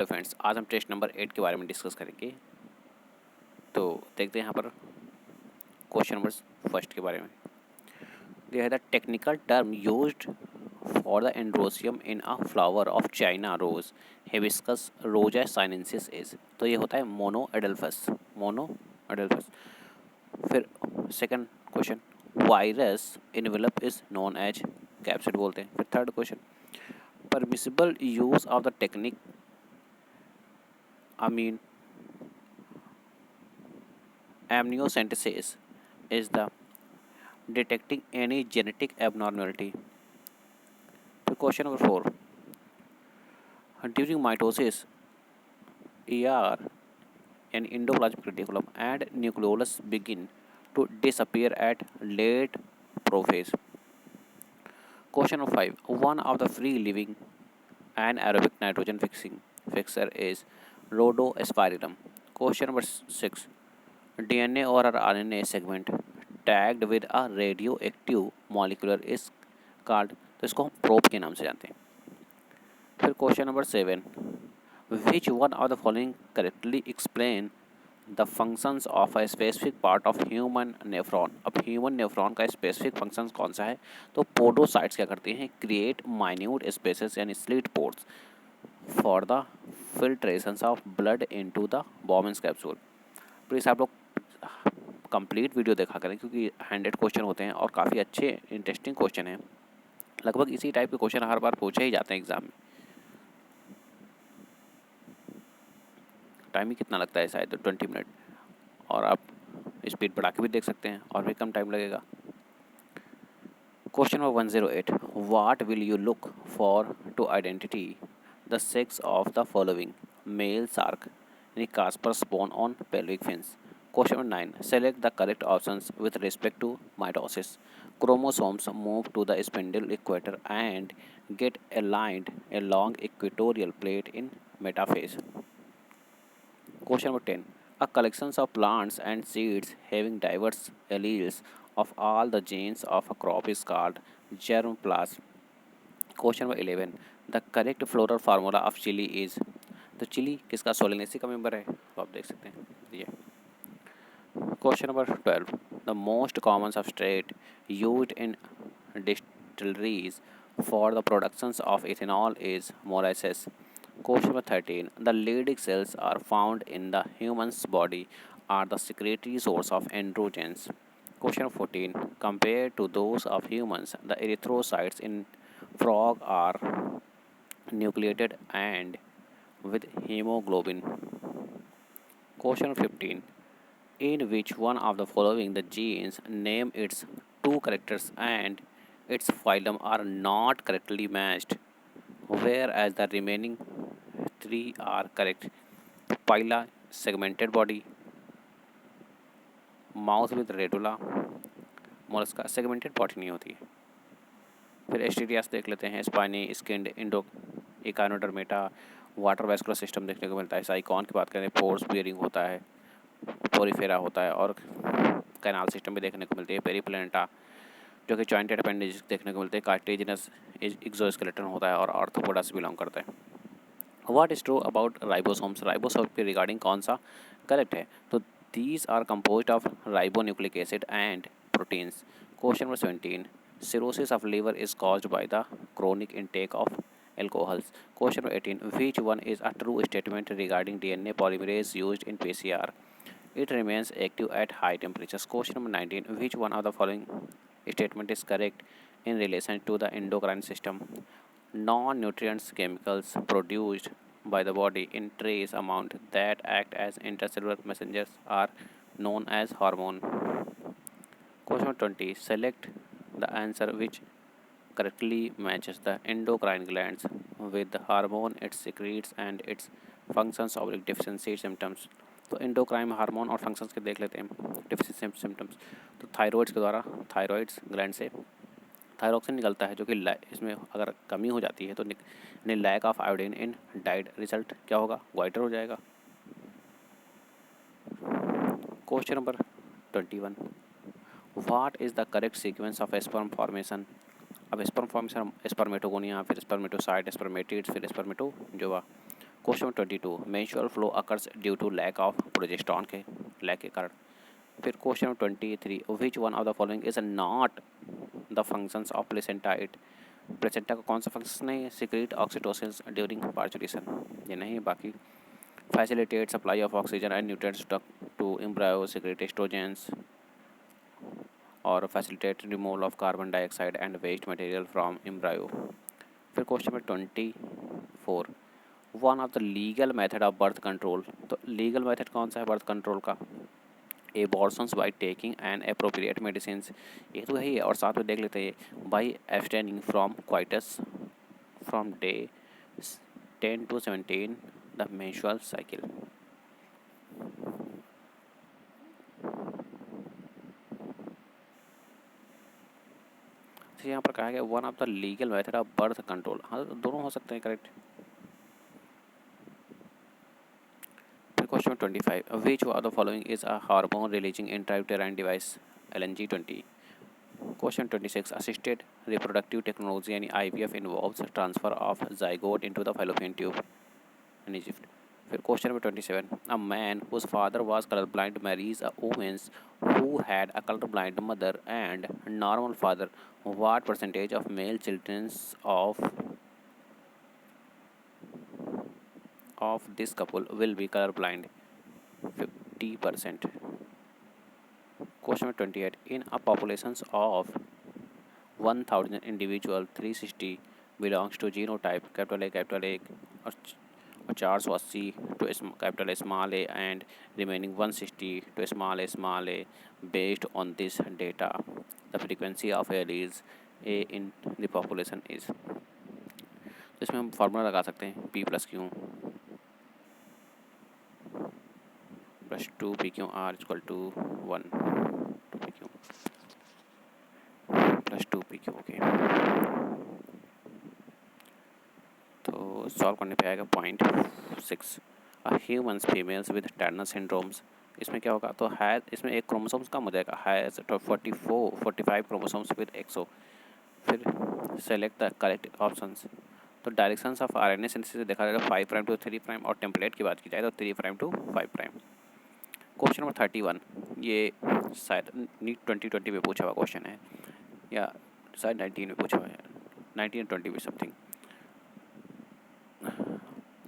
Friends, आज हम test number 8 के बारे में डिस्कस करेंगे। तो देखते हैं यहाँ पर क्वेश्चन नंबर फर्स्ट के बारे में। दिया है the technical term used for the androecium in a flower of China rose hibiscus rosa sinensis is. तो ये होता है मोनो एडल्फस। फिर second question, virus envelope is known as capsid बोलते हैं। फिर third question, permissible use of the technique amine amniocentesis is the detecting any genetic abnormality. So question number 4, during mitosis ER and endoplasmic reticulum and nucleolus begin to disappear at late prophase. Question number 5, one of the free living anaerobic nitrogen fixer is rhodospirillum. Question number 6, DNA or RNA segment tagged with a radioactive molecule is called, तो इसको हम probe के नाम से जानते हैं। फिर question number 7, which one of the following correctly explain the functions of a specific part of human nephron. अब ह्यूमन नेफ्रॉन का स्पेसिफिक फंक्शंस कौन सा है? तो पोडोसाइट्स क्या करते हैं? क्रिएट माइन्यूट स्पेसेस यानी slit pores for the filtrations of blood into the Bowman's capsule. Please आप लोग कंप्लीट वीडियो देखा करें क्योंकि 100 क्वेश्चन होते हैं और काफ़ी अच्छे इंटरेस्टिंग क्वेश्चन हैं। लगभग इसी टाइप के क्वेश्चन हर बार पूछे ही जाते हैं एग्जाम में। टाइम ही कितना लगता है, शायद 20 मिनट, और आप स्पीड बढ़ा के भी देख सकते हैं और भी कम टाइम लगेगा। Question number 108, what will you look for to identity the sex of the following male shark यानी clasper spawn on pelvic fins. Question number 9, select the correct options with respect to mitosis. Chromosomes move to the spindle equator and get aligned along equatorial plate in metaphase. Question number 10, a collection of plants and seeds having diverse alleles of all the genes of a crop is called germplasm. Question number 11, the correct floral formula of chili is, तो chilli किसका Solanaceae का member है? तो आप देख सकते हैं ये। Question number 12, the most common substrate used in distilleries for the productions of ethanol is molasses. Question number 13, the Leydig cells are found in the human's body are the secretory source of androgens. Question number 14, compared to those of humans, the erythrocytes in frog are nucleated and with hemoglobin. Question number 15, in which one of the following the genes name its two characters and its phylum are not correctly matched, whereas the remaining three are correct? Phyla segmented body, mouth with radula, Mollusca segmented body नहीं होती है। फिर Asterias देख लेते हैं, spiny skinned Echinodermata, water vascular system देखने को मिलता है। साइकॉन की बात करें, फोर्स बियरिंग होता है, पोरीफेरा होता है, और कैनाल सिस्टम भी देखने को मिलती है। पेरीप्लेनेटा जो कि जॉइंटेड अपेंडेज देखने को मिलते हैं। कार्टिलेजिनस एक्सोस्केलेटन होता है और आर्थ्रोपोडा से बिलोंग करता है। What is true about ribosomes, ribosome के रिगार्डिंग कौन सा करेक्ट है? तो these are composed of ribonucleic acid and proteins. Question number 17, cirrhosis of liver is caused by the chronic intake of alcohols. Question number 18, which one is a true statement regarding DNA polymerase used in PCR? It remains active at high temperatures. Question number 19, which one of the following statement is correct in relation to the endocrine system? Non-nutrients chemicals produced by the body in trace amount that act as intercellular messengers are known as hormone. Question number 20, select the answer which correctly matches the endocrine glands with the hormone it secretes and its functions of deficiency symptoms. तो endocrine hormone और functions के देख लेते हैं। Deficiency symptoms, तो thyroids के द्वारा thyroids gland से थायरॉक्सिन निकलता है, जो कि इसमें अगर कमी हो जाती है तो lack of iodine in diet, result क्या होगा? वाइटर हो जाएगा। Question number 21, what is the correct sequence of sperm formation? अब स्पर्म फॉर्मेशन स्पर्मेटोगोनिया, फिर स्पर्मेटोसाइट, स्पर्मेटिड्स, फिर spermatozoa. Question 22, menstrual flow occurs due to lack of progesterone के lack के कारण। फिर question 23, which one of the following is not the functions of placenta. It placenta का कौन सा फंक्शन नहीं है? सिक्रीट ऑक्सीटोसिन ड्यूरिंग पार्चुरेशन, ये नहीं। बाकी facilitate supply of oxygen and nutrients to embryo, secrete estrogens, और facilitate removal of carbon dioxide and waste material from embryo. फिर question number 24, one of the legal method of birth control. तो legal method कौन सा है birth control का? Abortions by taking and appropriate medicine, ये तो है ही है। और साथ में देख लेते हैं by abstaining from coitus from day 10 to 17 the menstrual cycle. यहाँ पर कहा गया one of the legal method of birth control, हाँ दोनों हो सकते हैं करेक्ट। फिर question 25, which of the following is a hormone releasing intrauterine device, LNG-20। Question 26, assisted reproductive technology यानी IVF involves transfer of zygote into the fallopian tube in ZIFT. फिर question number 27, a man whose father was colour blind marries a woman who had a colour blind mother and normal father, what percentage of male children of this couple will be color blind? 50%. Question number 28, in a populations of 1000 individual 360 belongs to genotype capital A और 480 to capital A small a and remaining 160 to small a. Based on this data, the frequency of alleles A in the population is। तो इसमें हम formula लगा सकते हैं P + Q plus 2PQ R equal to 1 2PQ plus 2PQ। Okay, तो solve करने पे आएगा 0.6। Humans females with Turner syndromes, इसमें क्या होगा? तो है इसमें एक क्रोमोसोम्स कम हो जाएगा, हैज़ 45 क्रोमोसोम्स विद एक्सो। फिर सेलेक्ट द करेक्ट ऑप्शंस। तो डायरेक्शंस ऑफ RNA सिंथेसिस देखा जाएगा 5' to 3', और टेम्पलेट की बात की जाए तो 3' to 5'। क्वेश्चन नंबर 31, ये शायद नीट 2020 में पूछा हुआ क्वेश्चन है, या शायद 19 में पूछा हुआ है, 19 और 20 में something.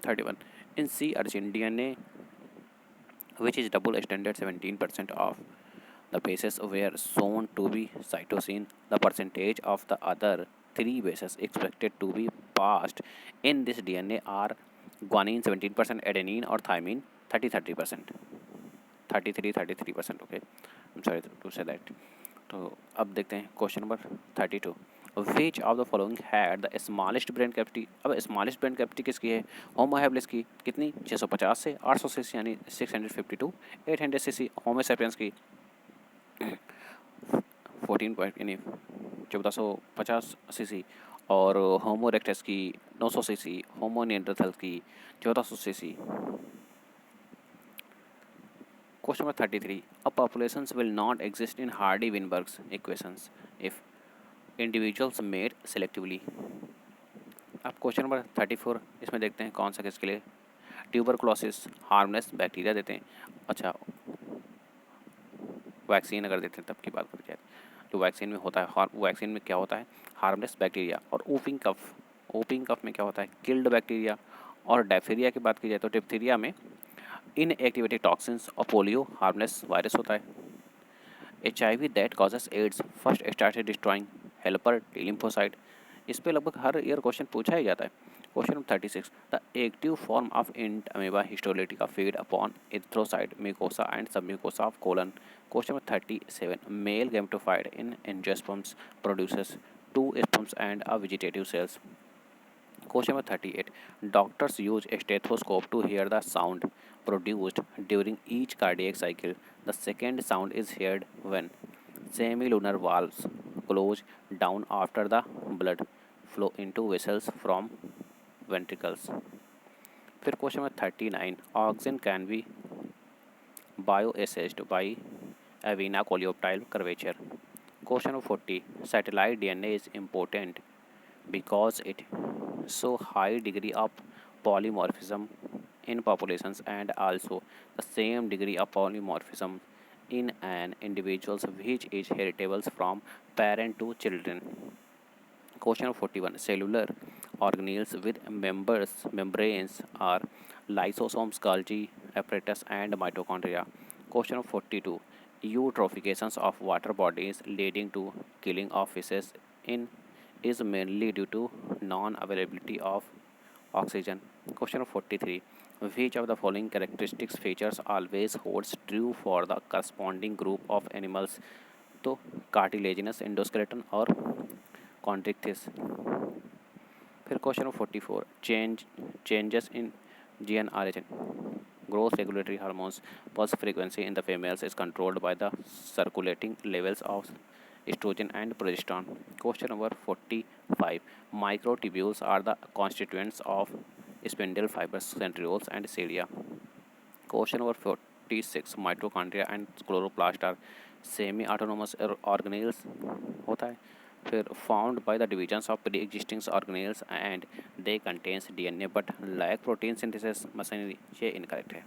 31, in sea urchin DNA which is double extended 17% of the bases were shown to be cytosine, the percentage of the other 3 bases expected to be passed in this DNA are guanine 17%, adenine or thymine 33%। 33%। Okay, I'm sorry to say that। तो अब देखते हैं question number 32, which of the following had the smallest brain cavity. अब smallest brain cavity किसकी है? Homo habilis की। कितनी? 650 से 800 सीसी यानी 652, 800 सीसी। होमो सैपियंस की 14 पॉइंट यानी 1450 सीसी, और होमो इरेक्टस की 900 सीसी, होमो निएंडरथल की 1400 CC. Question number 33, a populations will not exist in Hardy-Weinberg's equations if individuals made selectively। अब क्वेश्चन नंबर 34, इसमें देखते हैं कौन सा किसके लिए। ट्यूबरकुलोसिस हार्मलेस बैक्टीरिया देते हैं। अच्छा, वैक्सीन अगर देते हैं तब की बात करते हैं, तो वैक्सीन में होता है, वैक्सीन में क्या होता है? Harmless bacteria. और ओपिंग कफ में क्या होता है? Killed bacteria. और डायफीरिया की बात की जाए तो डिप्थीरिया में इनएक्टिवेटेड टॉक्सिन्स, और पोलियो हार्मलेस वायरस होता है। HIV that causes AIDS first started destroying helper T lymphocyte, इस पे लगभग हर ईयर क्वेश्चन पूछा ही जाता है। Question number 36, the active form of int amoeba histolytica feed upon erythrocyte mucosa and submucosa of colon. Question number 37, male gametophyte in angiosperms produces 2 sperms and a vegetative cells. Question number 38, doctors use a stethoscope to hear the sound produced during each cardiac cycle. The second sound is heard when semilunar valves close down after the blood flow into vessels from ventricles. फिर question number 39, oxygen can be bioassessed by a vena coleoptile curvature. Question number 40, satellite DNA is important because it show high degree of polymorphism in populations and also the same degree of polymorphism in an individuals which is heritable from parent to children. Question 41. Cellular organelles with membranes are lysosomes, Golgi apparatus, and mitochondria. Question 42. Eutrophications of water bodies leading to killing of fishes in is mainly due to non-availability of oxygen. Question 43. Which of the following characteristics features always holds true for the corresponding group of animals? तो cartilaginous endoskeleton और chondrichthyes. फिर question number 44 changes in GnRH growth regulatory hormones pulse frequency in the females is controlled by the circulating levels of estrogen and progesterone. Question number 45 microtubules are the constituents of spindle fibers, centrioles and cilia. Question number 46 mitochondria and chloroplast are semi autonomous organelles होता है. फिर found by the divisions of pre-existing organelles and they contains DNA but lack protein synthesis machinery. ये incorrect है.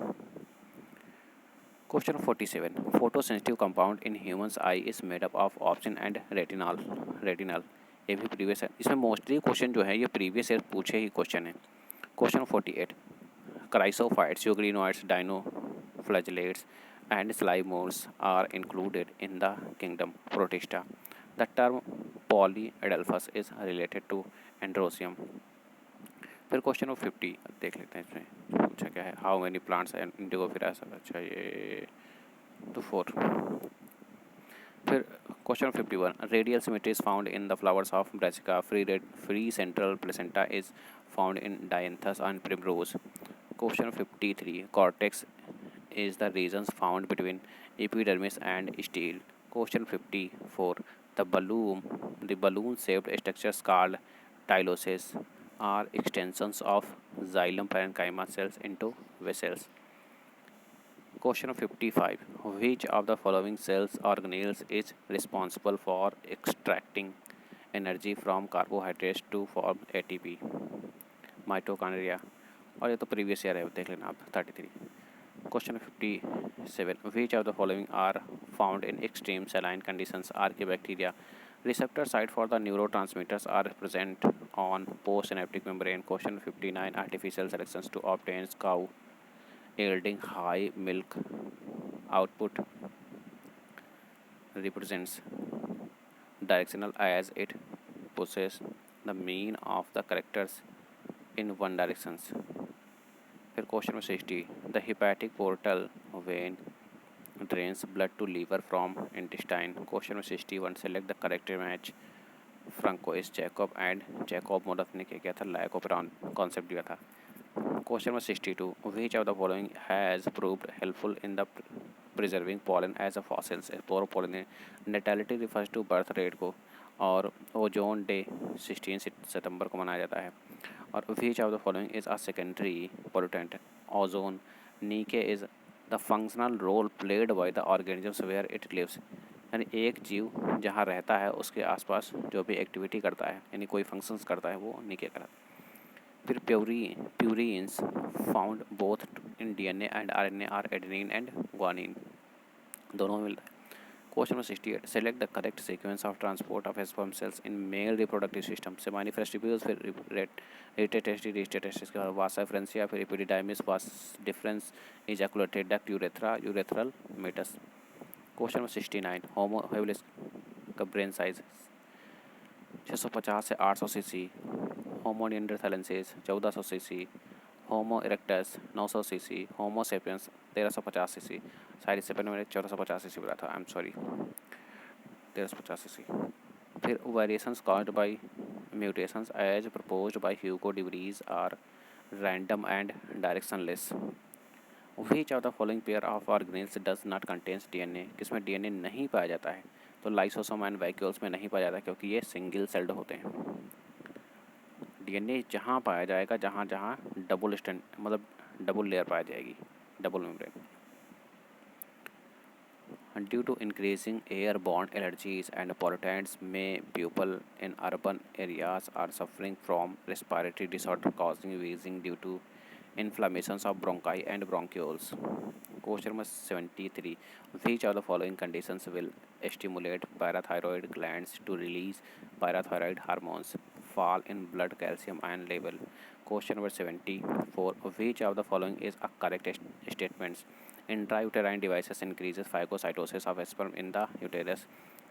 Question 47 photosensitive compound in humans eye is made up of opsin and retinal. ये भी previous है. इसमें mostly question जो है ये previous year पूछे ही क्वेश्चन है. Question 48 chrysophytes, euglenoids, dinoflagellates, and slime are included in the kingdom Protista. The term polyadelphous is related to Androsium. फिर क्वेश्चन नंबर 50 देख लेते हैं. इसमें पूछा क्या है हाउ मेनी प्लांट्स एंड इंडिगोफिरा. अच्छा ये तो 4. फिर question 51 radial symmetry is found in the flowers of brassica. Free central placenta is found in dianthus and primrose. Question 53 cortex is the regions found between epidermis and stele. Question 54 the balloon shaped structures called tyloses are extensions of xylem parenchyma cells into vessels. Question 55 which of the following cells organelles is responsible for extracting energy from carbohydrates to form ATP? Mitochondria. और ये तो previous year है देख लेना आप. 33 question 57 which of the following are found in extreme saline conditions. Archaebacteria. Receptor site for the neurotransmitters are present on postsynaptic membrane. Question 59 artificial selections to obtain cow yielding high milk output represents directional as it possesses the mean of the characters in one directions. फिर question में 60 the hepatic portal vein drains blood to liver from intestine. Question में 61 select the correct match. Francois Jacob and Jacob Monod ने क्या किया था लाइकोपेरॉन concept दिया था. Question में 62 which of the following has proved helpful in the preserving pollen as a fossils. Pollen natality refers to birth rate को और ozone day 16 सितंबर को मनाया जाता है. और which of the following is a secondary pollutant. Ozone. Niche is the functional role played by the organisms where it lives. यानी एक जीव जहाँ रहता है उसके आसपास जो भी एक्टिविटी करता है यानी कोई फंक्शंस करता है वो नीके करता है. फिर purines found both in DNA and RNA are adenine and guanine. दोनों में मिलता है. Question number 68 select the correct sequence of transport of sperm cells in male reproductive system. Seminiferous tubules फिर रिटेटेस्टिस के बाद वासा फ्रेंसिया फिर epididymis vas deferens ejaculated duct urethral meatus. Question number 69 homo habilis का brain size 650 से 800 cc. Homo neanderthalensis 1400 cc. Homo erectus 900 CC. होमो sapiens 1350 cc. शायद इससे पहले मैंने 1450 सीसी बोला था. I am sorry 1350 cc. फिर variations caused by mutations as proposed by Hugo de Vries are random and directionless. Which of the following pair of organelles does not contains DNA. किसमें DNA नहीं पाया जाता है तो लाइसोसोम एंड वैक्यूल्स में नहीं पाया जाता क्योंकि ये सिंगल सेल्ड होते हैं. डीएनए जहाँ पाया जाएगा जहाँ जहाँ डबल स्टैंड मतलब डबल लेयर पाई जाएगी double membrane. Due to increasing airborne allergies and pollutants, may people in urban areas are suffering from respiratory disorder causing wheezing due to inflammations of bronchi and bronchioles. Question number 73. Which of the following conditions will stimulate parathyroid glands to release parathyroid hormones? Fall in blood calcium ion level. Question number 74. Which of the following is a correct statement? Intrauterine devices increases phagocytosis of sperm in the uterus.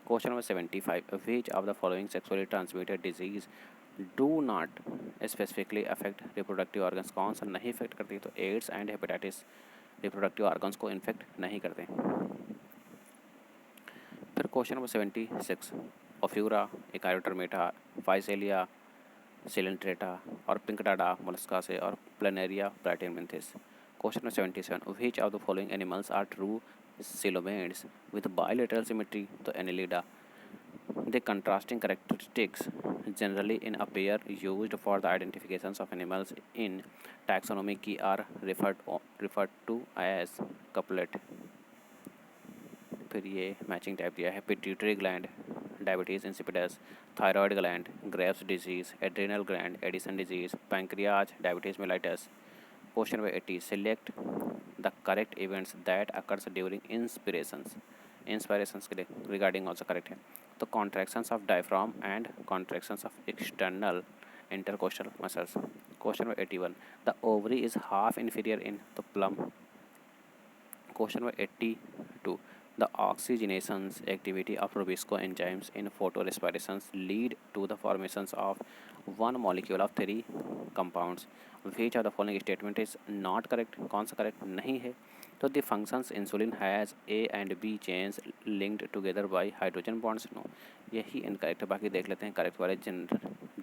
Question number 75. Which of the following sexually transmitted disease do not specifically affect reproductive organs? कौन सा नहीं effect करती? तो AIDS and hepatitis reproductive organs को infect नहीं करते। फिर question number 76, Ophiura, Echinodermata, Physalia, Coelenterata और पिंकडाडा मोलस्का से और Planaria Platyhelminthes. Question number 77, which of the following animals are true coelomates with bilateral symmetry? तो Annelida. The contrasting characteristics generally in a pair used for the identifications of animals in taxonomy key are referred to as couplet। फिर ये matching type दिया है, pituitary gland, diabetes insipidus, thyroid gland, Graves disease, adrenal gland, Addison disease, pancreas, diabetes mellitus. Question number 80, select the correct events that occurs during inspirations के लिए regarding also correct है। तो contractions of diaphragm and contractions of external intercostal muscles. Question number 81, the ovary is half inferior in the plum. Question number 82, the oxygenation's activity of Rubisco enzymes in photorespirations lead to the formations of one molecule of three compounds. Which of the following statement is not correct? कौन सा correct नहीं है? तो the functions insulin has A and B chains linked together by hydrogen bonds. No, यही incorrect है। बाकी देख लेते हैं correct वाले।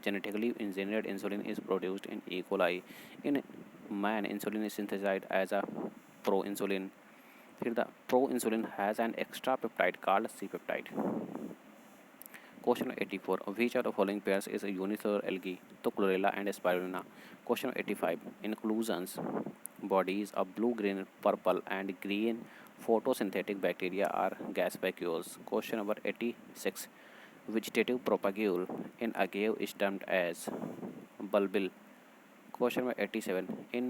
Genetically engineered insulin is produced in E. coli. In man, insulin is synthesized as a proinsulin. फिर the proinsulin has an extra peptide called C peptide। Question 84, which of the following pairs is a unicellular algae? तो chlorella and spirulina। Question 85, inclusions bodies of blue, green, purple and green photosynthetic bacteria are gas vacuoles। Question number 86, vegetative propagule in agave is termed as bulbil। Question number 87, in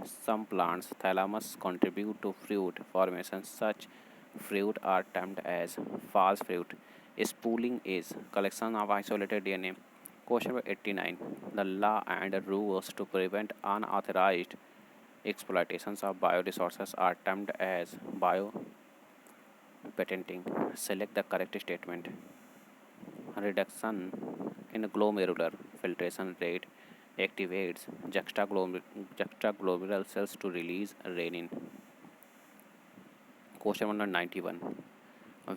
some plants thalamus contribute to fruit formation. Such fruit are termed as false fruit। Spooling is collection of isolated DNA। Question number 89, the law and rules to prevent unauthorized exploitations of bioresources are termed as biopatenting। Select the correct statement। Reduction in glomerular filtration rate activates juxtaglomerular cells to release renin। Question number 91,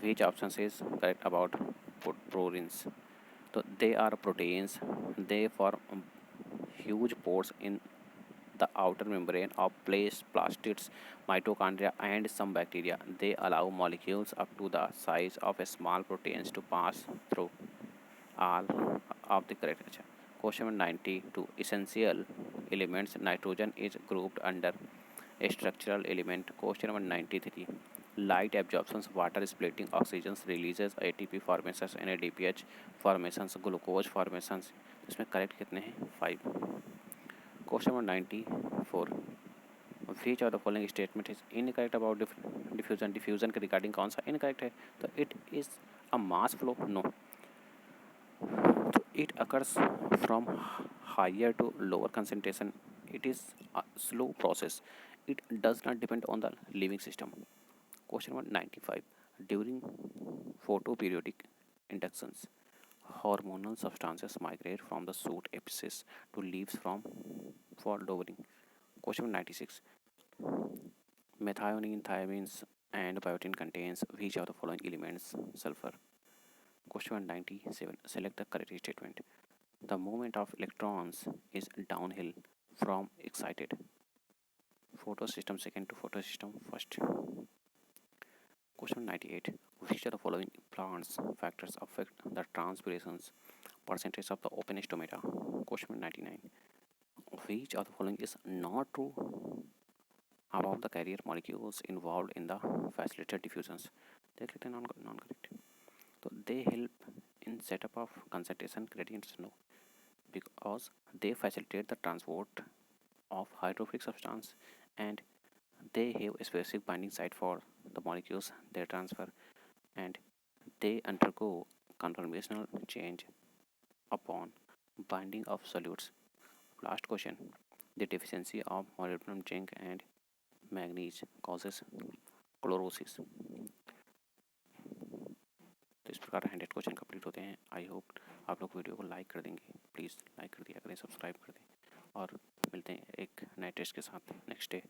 which option is correct about prurines? So they are proteins, they form huge pores in the outer membrane of plastids, mitochondria and some bacteria. They allow molecules up to the size of a small proteins to pass through all of the correct। Question number 92, essential elements nitrogen is grouped under a structural element। Question number 93, light absorptions, water splitting, oxygen releases, ATP formations, NADPH formations, glucose formations। इसमें correct कितने हैं? 5। Question number 94, which of the following statement is incorrect about diffusion? Diffusion के regarding कौन सा incorrect है? तो it is a mass flow. No, it occurs from higher to lower concentration. It is a slow process. It does not depend on the living system। Question number 95, during photoperiodic inductions hormonal substances migrate from the shoot apices to leaves for flowering। Question number 96, methionine, thiamines and biotin contains which of the following elements? Sulfur। Question 97, select the correct statement। The movement of electrons is downhill from excited photosystem second to photosystem first। Question 98, which of the following plants factors affect the transpirations percentage of the open stomata? Question 99, which of the following is not true about the carrier molecules involved in the facilitated diffusions? देख लेते हैं non correct. तो they help in setup of concentration gradients। No, because they facilitate the transport of hydrophobic substance, and they have a specific binding site for the molecules they transfer, and they undergo conformational change upon binding of solutes. Last question. The deficiency of molybdenum, zinc and manganese causes chlorosis. तो इस प्रकार 100 question complete होते हैं। I hope आप लोग video को like कर देंगे। प्लीज़ लाइक कर दिया करें, सब्सक्राइब कर दें, और मिलते हैं एक नए टेस्ट के साथ नेक्स्ट डे।